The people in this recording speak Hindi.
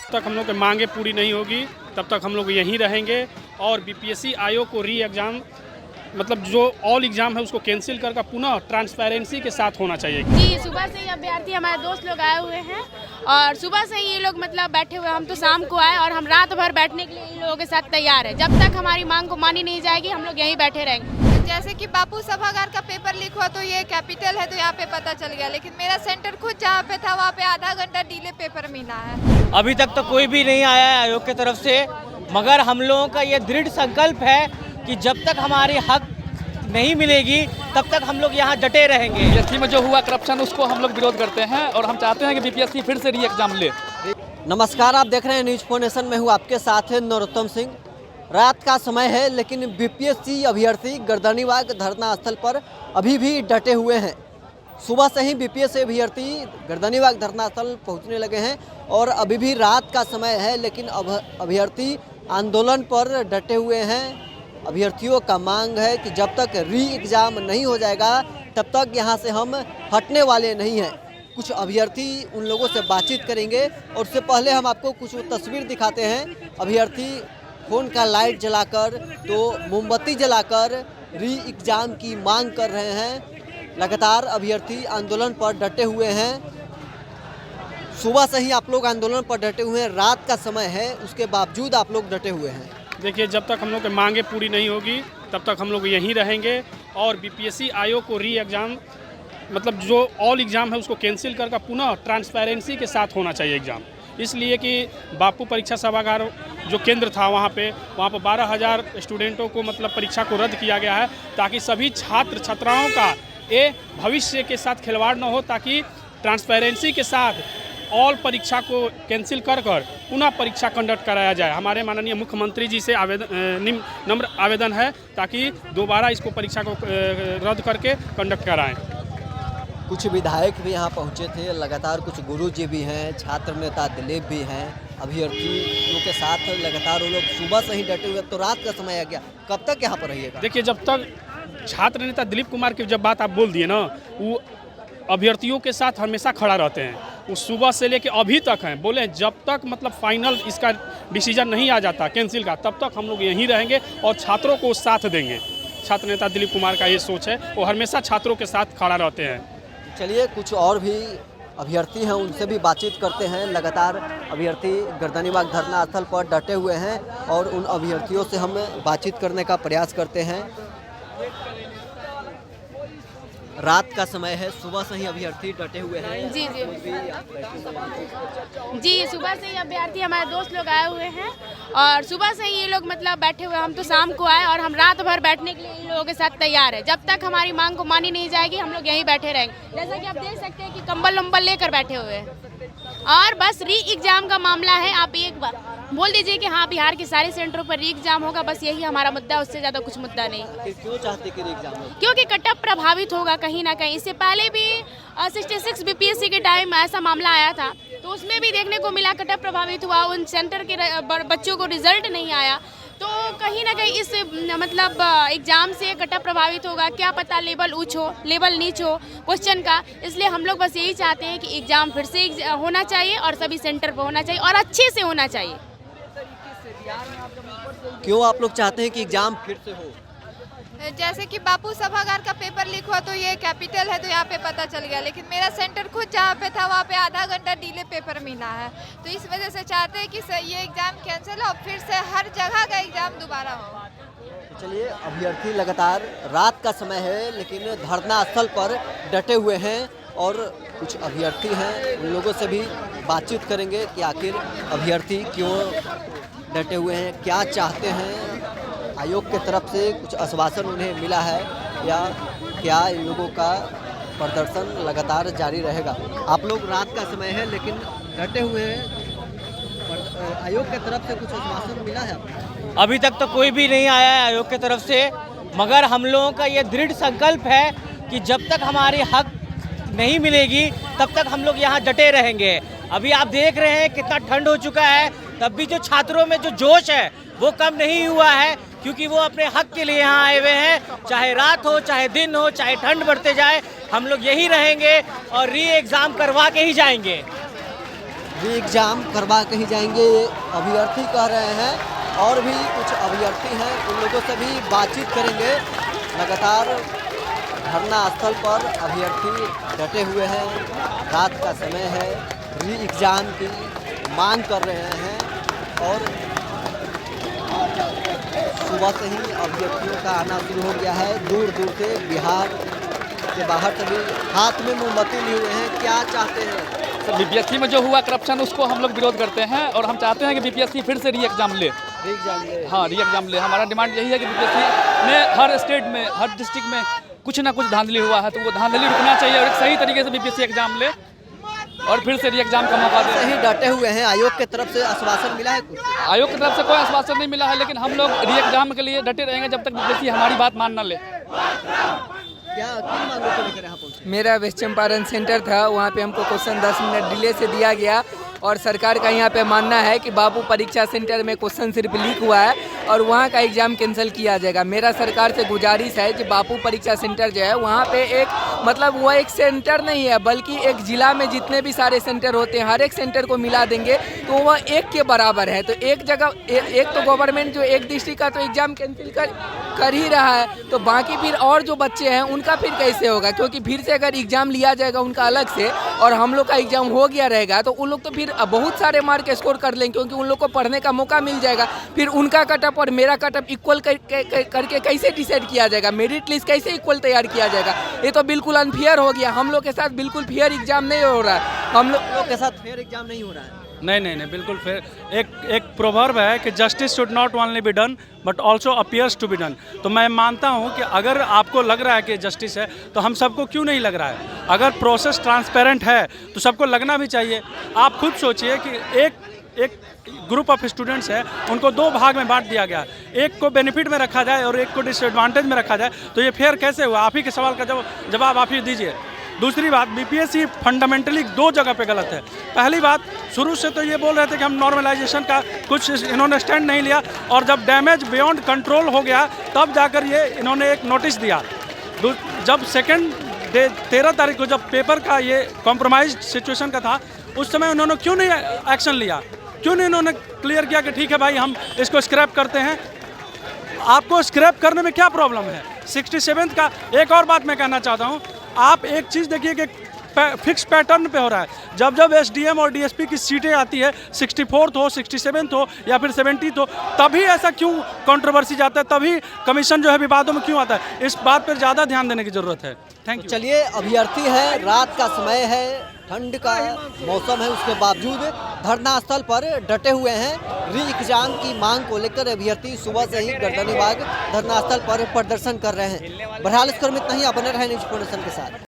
तक हम लोग की मांगे पूरी नहीं होगी तब तक हम लोग यहीं रहेंगे और बीपीएससी आयोग को री एग्ज़ाम मतलब जो ऑल एग्ज़ाम है उसको कैंसिल कर पुनः ट्रांसपेरेंसी के साथ होना चाहिए। जी, सुबह से ही अभ्यर्थी हमारे दोस्त लोग आए हुए हैं और सुबह से ही ये लोग मतलब बैठे हुए हैं। हम तो शाम को आए और हम रात भर बैठने के लिए इन लोगों के साथ तैयार है। जब तक हमारी मांग को मानी नहीं जाएगी हम लोग यहीं बैठे रहेंगे। जैसे कि बापू सभागार का पेपर लीक हुआ तो ये कैपिटल है तो यहाँ पे पता चल गया, लेकिन मेरा सेंटर खुद जहाँ पे था वहाँ पे आधा घंटा डिले पेपर मिला है। अभी तक तो कोई भी नहीं आया है आयोग की तरफ से, मगर हम लोगों का ये दृढ़ संकल्प है कि जब तक हमारी हक नहीं मिलेगी तब तक हम लोग यहाँ डटे रहेंगे। बीपीएससी में जो हुआ करप्शन उसको हम लोग विरोध करते हैं और हम चाहते हैं कि बीपीएससी फिर से री एग्जाम ले। नमस्कार, आप देख रहे हैं न्यूज़ फोर नेशन में हूँ आपके साथ है नरोत्तम सिंह। रात का समय है लेकिन बीपीएससी अभ्यर्थी गर्दनीबाग धरना स्थल पर अभी भी डटे हुए हैं। सुबह से ही बीपीएससी अभ्यर्थी गर्दनीबाग धरना स्थल पहुँचने लगे हैं और अभी भी रात का समय है लेकिन अभ्यर्थी आंदोलन पर डटे हुए हैं। अभ्यर्थियों का मांग है कि जब तक री एग्ज़ाम नहीं हो जाएगा तब तक यहाँ से हम हटने वाले नहीं हैं। कुछ अभ्यर्थी उन लोगों से बातचीत करेंगे और उससे पहले हम आपको कुछ तस्वीर दिखाते हैं। अभ्यर्थी फ़ोन का लाइट जलाकर तो मोमबत्ती जलाकर री एग्ज़ाम की मांग कर रहे हैं। लगातार अभ्यर्थी आंदोलन पर डटे हुए हैं। सुबह से ही आप लोग आंदोलन पर डटे हुए हैं, रात का समय है उसके बावजूद आप लोग डटे हुए हैं। देखिए, जब तक हम लोग की मांगे पूरी नहीं होगी तब तक हम लोग यहीं रहेंगे और बीपीएससी आयोग को री एग्ज़ाम मतलब जो ऑल एग्ज़ाम है उसको कैंसिल कर पुनः ट्रांसपेरेंसी के साथ होना चाहिए एग्ज़ाम। इसलिए कि बापू परीक्षा सभागार जो केंद्र था वहाँ पे 12,000 स्टूडेंटों को मतलब परीक्षा को रद्द किया गया है ताकि सभी छात्र छात्राओं का ये भविष्य के साथ खिलवाड़ न हो, ताकि ट्रांसपेरेंसी के साथ ऑल परीक्षा को कैंसिल कर पुनः परीक्षा कंडक्ट कराया जाए। हमारे माननीय मुख्यमंत्री जी से नम्र आवेदन है ताकि दोबारा इसको परीक्षा को रद्द करके कंडक्ट कराएं। कुछ विधायक भी यहाँ पहुँचे थे, लगातार कुछ गुरुजी भी हैं, छात्र नेता दिलीप भी हैं, अभ्यर्थियों के साथ लगातार वो लोग सुबह से ही डटे हुए। तो रात का समय आ गया, कब तक यहाँ पर रहिएगा? देखिए, जब तक छात्र नेता दिलीप कुमार की जब बात आप बोल दिए ना, वो अभ्यर्थियों के साथ हमेशा खड़ा रहते हैं। वो सुबह से लेके अभी तक हैं, बोले जब तक मतलब फाइनल इसका डिसीजन नहीं आ जाता कैंसिल का तब तक हम लोग यहीं रहेंगे और छात्रों को साथ देंगे। छात्र नेता दिलीप कुमार का ये सोच है, वो हमेशा छात्रों के साथ खड़ा रहते हैं। चलिए कुछ और भी अभ्यर्थी हैं उनसे भी बातचीत करते हैं। लगातार अभ्यर्थी गर्दनीबाग धरना स्थल पर डटे हुए हैं और उन अभ्यर्थियों से हम बातचीत करने का प्रयास करते हैं। रात का समय है, सुबह से ही अभ्यर्थी डटे हुए हैं। जी, सुबह से ही अभ्यर्थी हमारे दोस्त लोग आए हुए हैं और सुबह से ही ये लोग मतलब बैठे हुए हैं। हम तो शाम को आए और हम रात भर बैठने के लिए इन लोगों के साथ तैयार है। जब तक हमारी मांग को मानी नहीं जाएगी हम लोग यहीं बैठे रहेंगे। जैसा कि आप देख सकते हैं कि कंबल वम्बल लेकर बैठे हुए हैं और बस री एग्जाम का मामला है। आप एक बार बोल दीजिए कि हाँ, बिहार के सारे सेंटरों पर री एग्जाम होगा, बस यही हमारा मुद्दा है, उससे ज़्यादा कुछ मुद्दा नहीं। क्यों चाहते कि री एग्जाम हो? क्योंकि कटअप प्रभावित होगा कहीं ना कहीं। इससे पहले भी 66 बीपीएससी के टाइम ऐसा मामला आया था तो उसमें भी देखने को मिला कटअप प्रभावित हुआ, उन सेंटर के बच्चों को रिजल्ट नहीं आया। तो कहीं ना कहीं इस मतलब एग्ज़ाम से कटअप प्रभावित होगा, क्या पता लेवल ऊँच हो लेवल नीच हो क्वेश्चन का। इसलिए हम लोग बस यही चाहते हैं कि एग्ज़ाम फिर से होना चाहिए और सभी सेंटर पर होना चाहिए और अच्छे से होना चाहिए। क्यों आप लोग चाहते हैं कि एग्जाम फिर से हो? जैसे कि बापू सभागार का पेपर लीक हुआ तो ये कैपिटल है तो यहाँ पे पता चल गया, लेकिन मेरा सेंटर खुद जहाँ पे था वहाँ पे आधा घंटा डिले पेपर मिला है। तो इस वजह से चाहते हैं कि ये एग्ज़ाम कैंसिल हो, फिर से हर जगह का एग्ज़ाम दोबारा हो। चलिए, अभ्यर्थी लगातार रात का समय है लेकिन धरना स्थल पर डटे हुए हैं और कुछ अभ्यर्थी हैं, उन लोगों से भी बातचीत करेंगे कि आखिर अभ्यर्थी क्यों डटे हुए हैं, क्या चाहते हैं। आयोग के तरफ से कुछ आश्वासन उन्हें मिला है या क्या इन लोगों का प्रदर्शन लगातार जारी रहेगा? आप लोग रात का समय है लेकिन डटे हुए हैं, आयोग के तरफ से कुछ आश्वासन मिला है? अभी तक तो कोई भी नहीं आया है आयोग की तरफ से, मगर हम लोगों का ये दृढ़ संकल्प है कि जब तक हमारी हक नहीं मिलेगी तब तक हम लोग यहाँ डटे रहेंगे। अभी आप देख रहे हैं कितना ठंड हो चुका है, तब भी जो छात्रों में जो जोश है वो कम नहीं हुआ है, क्योंकि वो अपने हक के लिए यहाँ आए हुए हैं। चाहे रात हो, चाहे दिन हो, चाहे ठंड बढ़ते जाए, हम लोग यहीं रहेंगे और री एग्ज़ाम करवा के ही जाएंगे। री एग्ज़ाम करवा के ही जाएंगे, ये अभ्यर्थी कह रहे हैं। और भी कुछ अभ्यर्थी हैं, उन लोगों से भी बातचीत करेंगे। लगातार धरना स्थल पर अभ्यर्थी डटे हुए हैं, रात का समय है, री एग्ज़ाम की मांग कर रहे हैं। और सुबह से ही अभ्यर्थियों का आना शुरू हो गया है, दूर दूर से, बिहार के बाहर से भी हाथ में मोमबत्ती लिए हुए हैं। क्या चाहते हैं? बीपीएससी में जो हुआ करप्शन उसको हम लोग विरोध करते हैं और हम चाहते हैं कि बीपीएससी फिर से री एग्ज़ाम ले। री एग्ज़ाम ले? हाँ, री एग्ज़ाम ले। हमारा डिमांड यही है कि बीपीएससी में हर स्टेट में, हर डिस्ट्रिक्ट में कुछ ना कुछ धांधली हुआ है तो वो धांधली रुकना चाहिए और एक सही तरीके से बीपीएससी एग्ज़ाम ले और फिर से री एग्ज़ाम का मौका दे। सही डटे हुए हैं। आयोग की तरफ से आश्वासन मिला है कुछ? आयोग की तरफ से कोई आश्वासन नहीं मिला है, लेकिन हम लोग री एग्ज़ाम के लिए डटे रहेंगे जब तक बीपीएससी हमारी बात मान न ले। क्या किन मांगों को लेकर यहाँ पहुँचे? मेरा वेस्ट चंपारण सेंटर था, वहाँ पे हमको क्वेश्चन 10 मिनट डिले से दिया गया और सरकार का यहाँ पे मानना है कि बापू परीक्षा सेंटर में क्वेश्चन सिर्फ लीक हुआ है और वहाँ का एग्ज़ाम कैंसिल किया जाएगा। मेरा सरकार से गुजारिश है कि बापू परीक्षा सेंटर जो है वहाँ पे एक मतलब वो एक सेंटर नहीं है बल्कि एक ज़िला में जितने भी सारे सेंटर होते हैं हर एक सेंटर को मिला देंगे तो वह एक के बराबर है। तो एक जगह एक तो गवर्नमेंट जो एक डिस्ट्रिक्ट का तो एग्ज़ाम कैंसिल कर ही रहा है, तो बाकी फिर और जो बच्चे हैं उनका फिर कैसे होगा? क्योंकि फिर से अगर एग्ज़ाम लिया जाएगा उनका अलग से और हम लोग का एग्ज़ाम हो गया रहेगा तो उन लोग तो फिर बहुत सारे मार्क स्कोर कर लेंगे क्योंकि उन लोग को पढ़ने का मौका मिल जाएगा। फिर उनका कटअप और मेरा कटअप इक्वल करके कैसे डिसाइड किया जाएगा? मेरिट लिस्ट कैसे इक्वल तैयार किया जाएगा? ये तो बिल्कुल अनफेयर हो गया। हम लोग के साथ बिल्कुल फेयर एग्ज़ाम नहीं हो रहा है। हम लोग के साथ फेयर एग्ज़ाम नहीं हो रहा है। नहीं, बिल्कुल फेयर। एक प्रोवर्ब है कि justice should not only be done but also appears to be done. तो मैं मानता हूं कि अगर आपको लग रहा है कि जस्टिस है तो हम सबको क्यों नहीं लग रहा है? अगर प्रोसेस ट्रांसपेरेंट है तो सबको लगना भी चाहिए। आप खुद सोचिए कि एक ग्रुप ऑफ स्टूडेंट्स है, उनको दो भाग में बांट दिया गया, एक को बेनिफिट में रखा जाए और एक को डिसएडवांटेज में रखा जाए, तो ये फेयर कैसे हुआ? आप ही के सवाल का जवाब आप ही दीजिए। दूसरी बात, बीपीएससी फंडामेंटली दो जगह पे गलत है। पहली बात, शुरू से तो ये बोल रहे थे कि हम नॉर्मलाइजेशन का कुछ इन्होंने स्टैंड नहीं लिया और जब डैमेज बियॉन्ड कंट्रोल हो गया तब जाकर ये इन्होंने एक नोटिस दिया। जब सेकेंड डे 13 तारीख को जब पेपर का ये कॉम्प्रोमाइज सिचुएशन का था उस समय उन्होंने क्यों नहीं एक्शन लिया? क्यों नहीं इन्होंने क्लियर किया कि ठीक है भाई हम इसको स्क्रैप करते हैं? आपको स्क्रैप करने में क्या प्रॉब्लम है? 67th का एक और बात मैं कहना चाहता हूँ, आप एक चीज़ देखिए कि फिक्स पैटर्न पे हो रहा है। जब एसडीएम और डीएसपी की सीटें आती है 64th हो, 67th हो या फिर 70th हो, तभी ऐसा क्यों कंट्रोवर्सी जाता है, तभी कमीशन जो है विवादों में क्यों आता है? इस बात पर ज़्यादा ध्यान देने की ज़रूरत है। Thank you. चलिए, अभ्यर्थी है, रात का समय है, ठंड का मौसम है, उसके बावजूद धरना स्थल पर डटे हुए हैं। री एग्जाम की मांग को लेकर अभ्यर्थी सुबह से ही गर्दनीबाग धरना स्थल पर प्रदर्शन कर रहे हैं। बहरहाल इस क्रम में इतना ही। आप बने रहे न्यूज़ 24 के साथ।